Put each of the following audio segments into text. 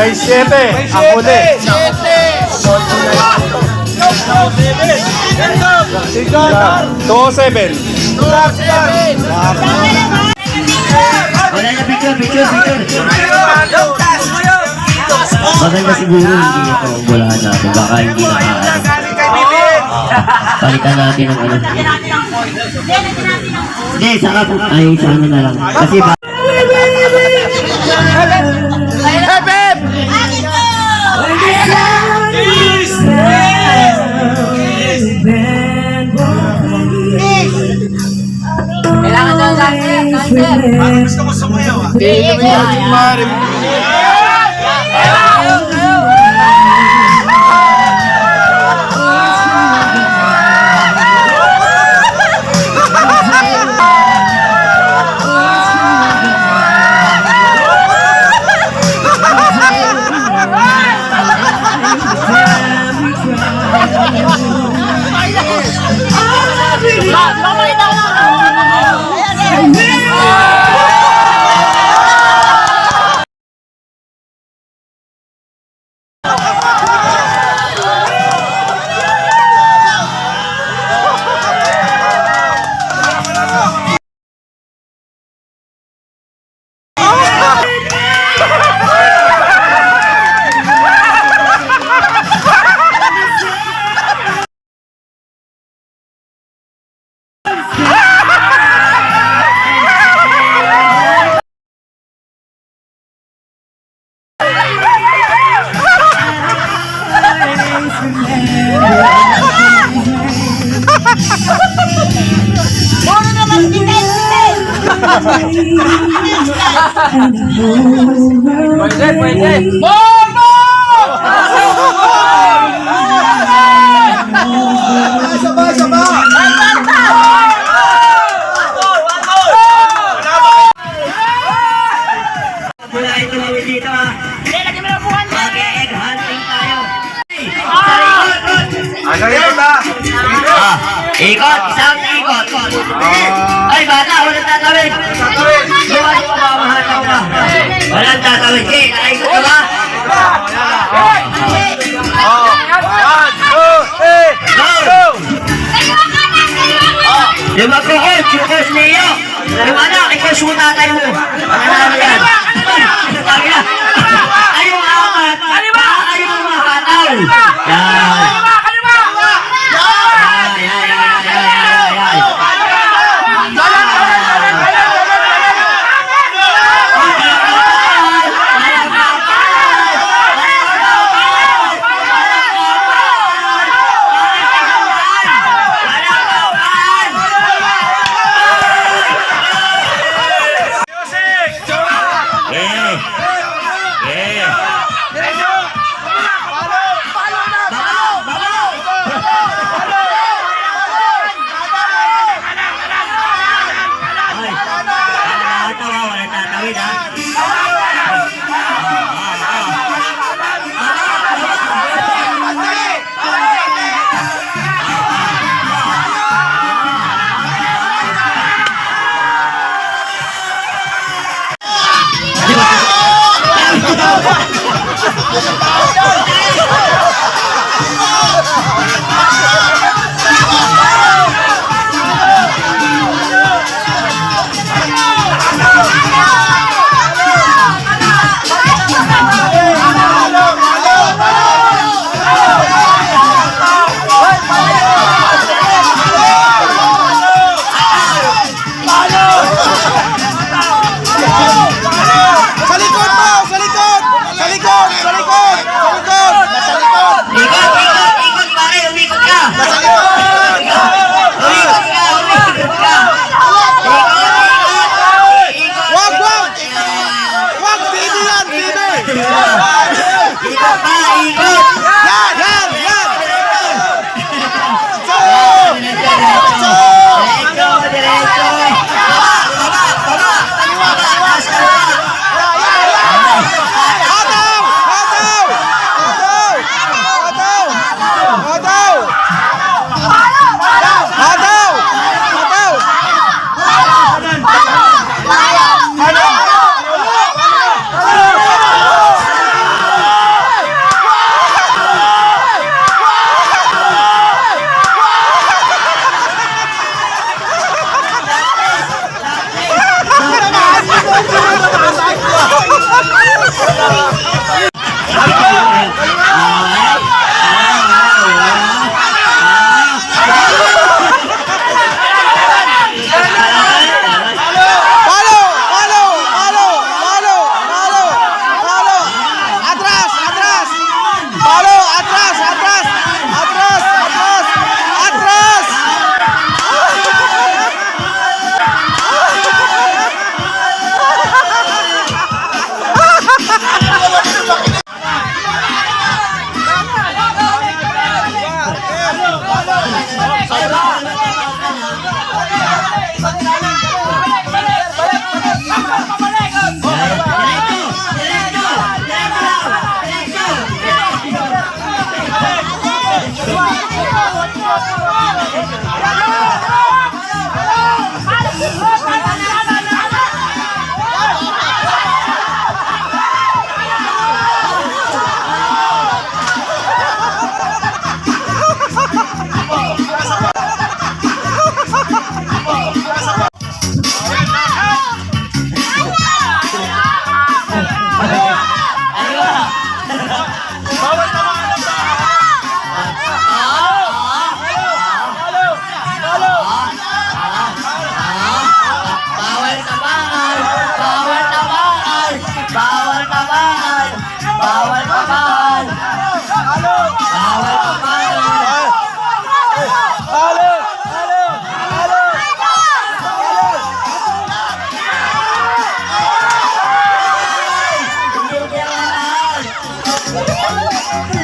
May 7. Ang huli. 207. Wala na picture. Maganda siguro hindi ito ang bulahan natin. Baka hindi nakaalam. Palitan natin ang ano. Hindi, saka po. Ay, sana na lang. Kasi ba... Kailangan daw dancer. Gusto ko sumayaw ah. Pwede. Ikot, isang ikot. Ay, bata, walang tatawid. Buwan mo ba, mahataw ka? Walang tatawid. Okay, nakaikot ka ba? Go! Yung mag-coach, yung coach Leo. Yung anak, i-coach mo tatay mo. Mananalo yan. Ayaw angat. Ayaw mahataw. Yan.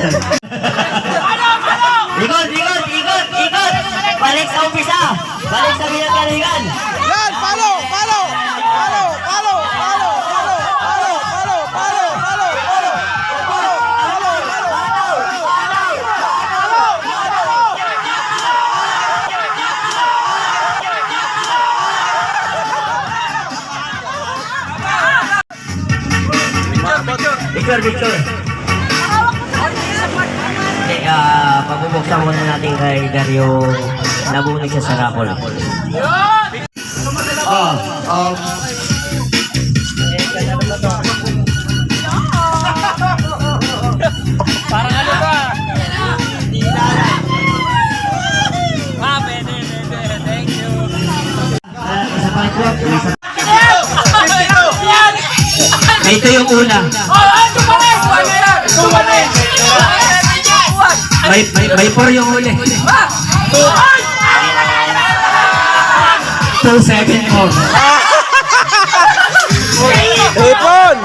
Ikot, ikot, ikot, ikot. Balik sa umpisa. Balik sa pinagalingan. Yan, palo, palo, palo, palo, palo, palo, palo, palo, palo, palo, palo, Picture, picture. Okay, pabubuksan muna natin kay Dario. Nabunig siya sa rapol. Parang ano ba? Pwede. Thank you. Ito yung una. May 4 yung huli. 274. Ipon!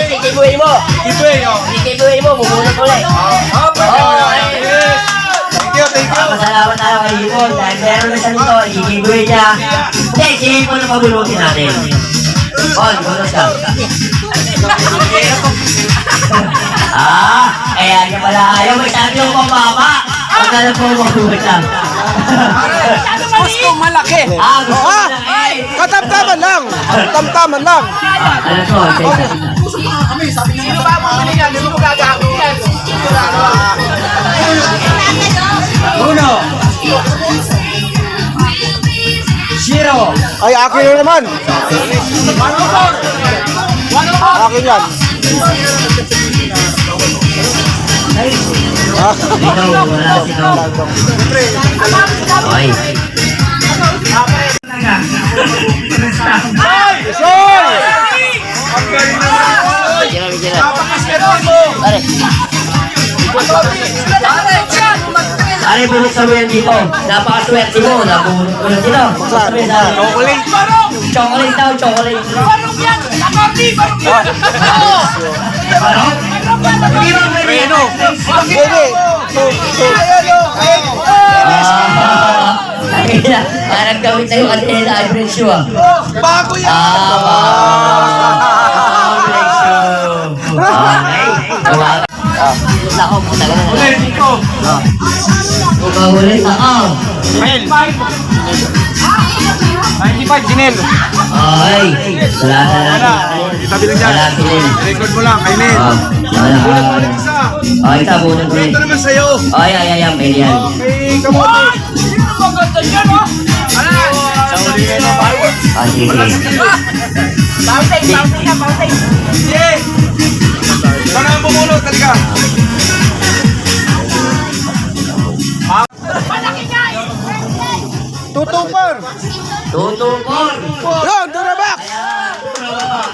Ikibuhin mo. Ikibuhin mo. Bubunot ulit. Thank you. Pasalamat tayo kay Ipon. Dahil meron na siya nito. Ikibuhin niya. Hindi, si Ipon na pabunutin natin. Bonus ka. Kaya niya pala ayaw. May sabi yung pambaba. Huwag na lang po mabuhat lang. Gusto malaki. Gusto ko Ah, lang eh. katamtaman lang. Tamtaman lang. Alam ko, Sino ba ang mga yan? Sino mo gagawin yan? Uno. Zero. Ay, akin yun naman. Akin yan. Ikaw, wala si ikaw. Okay. Isoy! Ari, bubuksan mo yan dito. Napakaswerte mo. Nabunod ko na sila. Buksan mo yan sa chocolate. Chocolate daw, chocolate. Barong yan! Barong? Hindi ba pwede yan? Pwede. Parang gawin tayo kanina ay presyo ah. Bago yan! Ako, puta ka na. Ulit ako. 95, Jinel. Ay, wala na. Tabi lang dyan. Wala Jinel. Record mo lang, kay Nel. Wala. Ay, ito, bunod ko eh. Ito naman sa'yo. Ay, pwede yan. Okay, kamote. Sige. Sana ang bumulot, talaga. Tutupar! Tutupon. Yun, Durabox!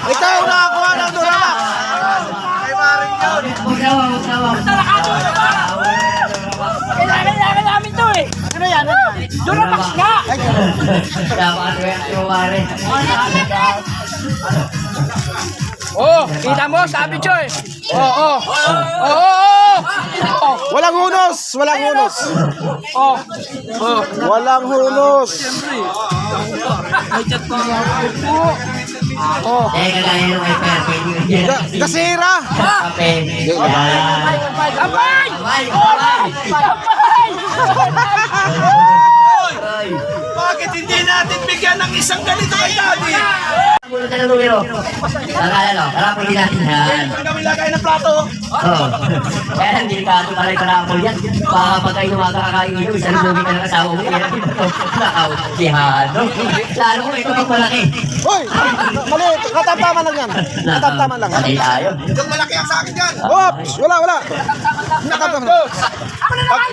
Ikaw nakakuha ng Durabox! Kay Maring yun! Kailangan namin to eh. Ano yan? Durabox nga! Dapat yung mare. Oh, kita mo, sabi ko eh. Oo. Walang hunos! Walang hunos! Walang hunos! Kagaya nung may perfect. Kasira! Kape. Abay! Bakit hindi natin bigyan ng isang ganito kay Daddy? Bulot na ng numero. Tara, puli natin yan. Ang kami lagay ng plato. Oo. Kaya lang, delikado pala yung karapol yan. Baka pag kayo makakakain nyo, isang lugi ka ng asawa mo, kaya nakawihado. Lalo ko ito pag malaki. Hoy! Mali! Katamtaman lang yan! Katamtaman lang. Patay tayo. Yung malaki ang sa akin yan. Oops! Wala! Katamtaman lang.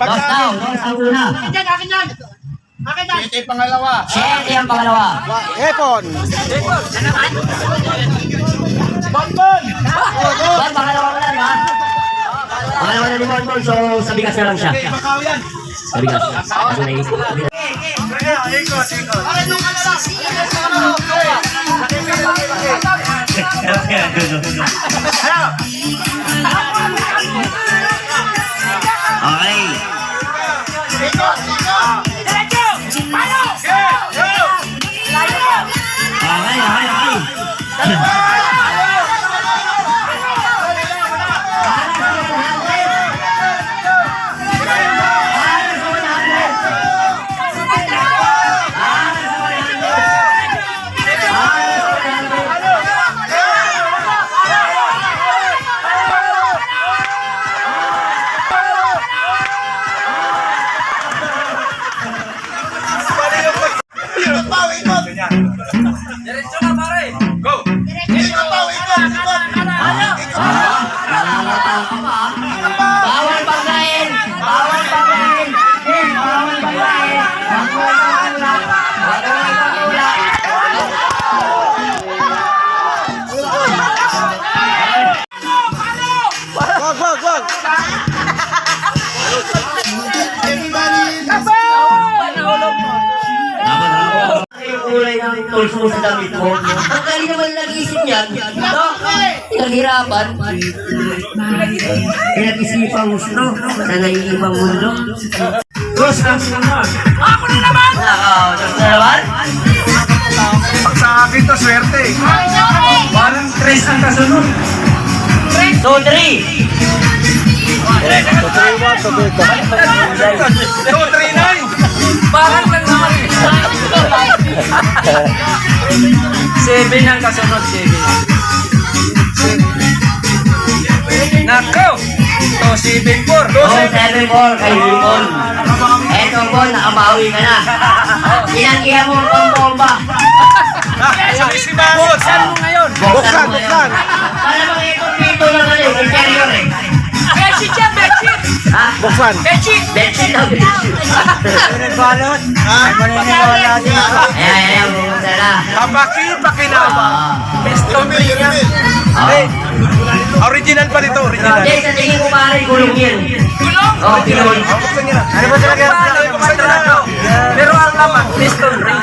Dos daw, dos ang una. Ito yung pangalawa. Siyete ang pangalawa. Epon! Bonbon! Bon, pangalawa mo lang, ha? Pangalawa na ni Bonbon, so sa bigas na lang siya. Okay, makaw yan. Sa bigas. Kasi naisip. Ikot. Para nung ano lang. Okay. Okay. Diretso na pare. Go! Bawal pagkain! Bawal pagkain! Bawal pagkain! Wag. Yung kulay ng tools mo sa damit mo. Ang galing naman nag-isip yan. Pinaghirapan. Pinag-isipang gusto. Sa naiipang mundo. Dos lang naman. Ako na naman! Tapos na naman. Pag sa akin to, swerte. Parang tres ang kasunod. 2, 3. 239. Parang lang naman. 7 ang kasunod, 7. Nako! 274. 274 kay Paul. Eto Paul, nakabawi ka na. Inanggihan mo ang pambomba. Si Mangot. Saan mo ngayon? Buksan. Para mga ito lang ano, interior eh. Bedsheet siya, bedsheet! Ha? Buksan. Bedsheet! Bedsheet na bedsheet. Balot. Maniniwala din ako. Ayan, buksan na. Pakinaba. Piston ring yan. Original pa nito, original. Hindi, sa tingin ko pare, gulong yan. Gulong? Oo, gulong. Ano ba talaga? Pero ang laman, piston ring.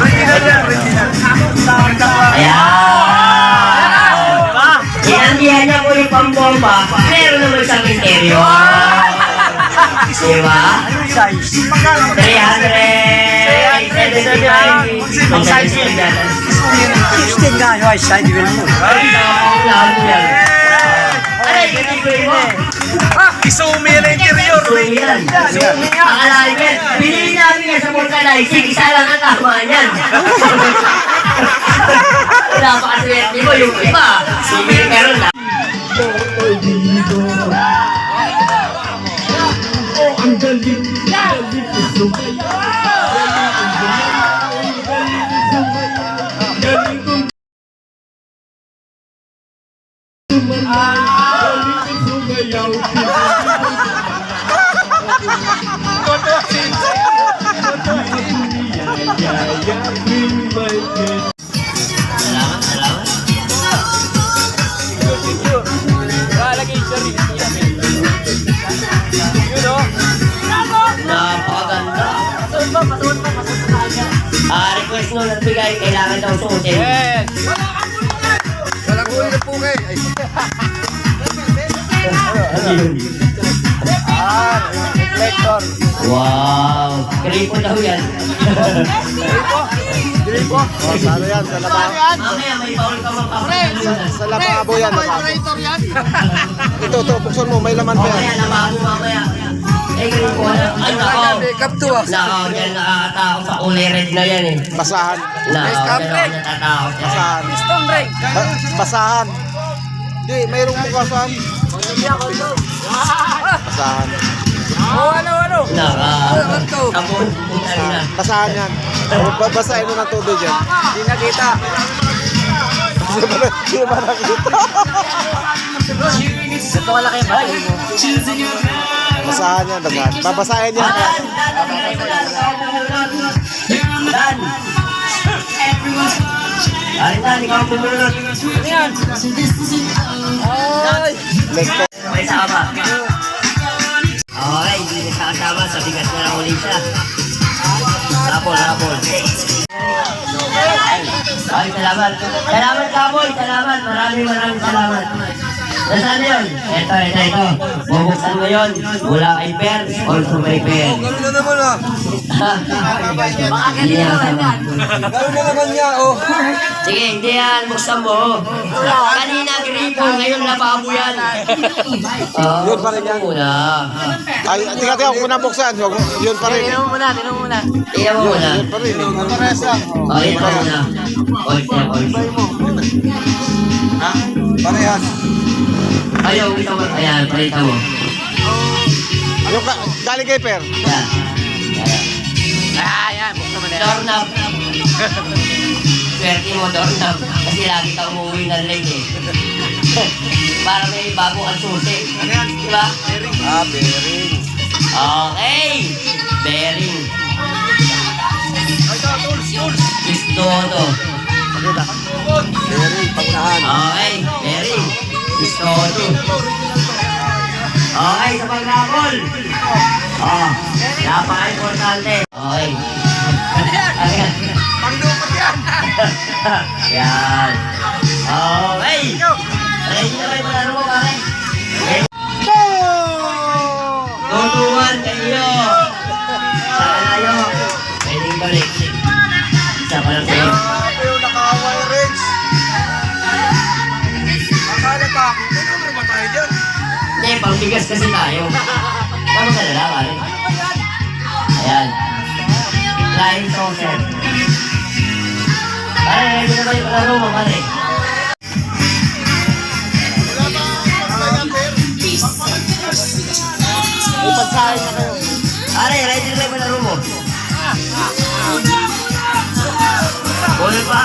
Original yan, original. Ayan. Inandihan niya ko yung pambomba, meron naman siyang interior. Diba? 375. Ang size mo dyan. Lalo yan. Aray, ganun mo. Isumi na interior. Sumi yan. Akalain yan. Binili namin yan sa vulcanizing. Isa lang ang tama yan. Napakaswerte mo yung iba. Sumi meron na. Salamat. Lalagay siya rin. Napakaganda. Request nung nagbigay, kailangan daw suotin. Yes! Walang ulo na po kayo. Reflector. Wow! Gripo daw yan. Gripo. Ano yan? Sa lababo. Mamaya may paul ka mapapagod. Sa lababo yan. Ito, buksan mo. May laman pa yan. Mamaya, lababo mamaya. Eh, gripo na. Ay, nako. Makeup to ah. Nako, dyan nakakatao sa kulay red na yan eh. Basahan. Nako, dyan ako natatao. Basahan. Piston ring. Basahan. Hindi, mayroong bukasan. Basahan. Ano? Nako. Tapon, punta rin na. Basahan yan. Basahin mo ng tubig yan. Hindi nakita. Hindi ba nakita? Ito ka laki ba? Basahan yan, basahan. Babasahin yan. Dan. Dan, ikaw ang pumunod. Ano yan? Ay! Lekto. May sama. Okay, hindi na siya kasama. Sa bigat na lang ulit siya. salamat. Salamat Kaboy, salamat. Maraming salamat. Nasaan yun? Ito. Bubuksan mo yun. Mula kay Per, also kay Per. Gano'n na naman ah. Hindi niya kasama. Gano'n na naman niya, oh. Sige, hindi yan. Buksan mo. Kanina gripo, ngayon lababo yan. Yun pa rin yan. Muna. Ay, tika, huwag mo na buksan. Yun pa rin. Tingnan mo muna. Yun pa rin. Pares lang. O, ito muna. Oils na, oils. Ha? Parehas. Ayaw, ito mo. Ayan, palita mo. Yung galing kay Per. Yan. Ayan, buksan mo na yan. Doorknob. Swerte mo, doorknob. Kasi lagi ka umuwi ng late eh. Para may bago kang susi. Diba? Ah, bearing. Okay. Bearing. Gusto to. Bearing, pangunahan. Okay. Bearing. Gusto to. Okay, sa pag-rapol. Napaka-importante. Okay. Ayan. Panglupat yan! Yan. Okay. Ready na kayo palaro mo, pare? Tutuan kayo. Saan tayo? Pwede balik. Isa pa lang sa'yo. Grabe yung naka-wire range. Akala pa ako, ano naman tayo dyan? Hindi, pangbigas kasi tayo. Tama ka na lang, pare. Ayan. Flying saucer. Pare, ready na kayo palaro mo, pare? May pagsahin na kayo. Pare, ready na kayo palaro mo? Ulit pa.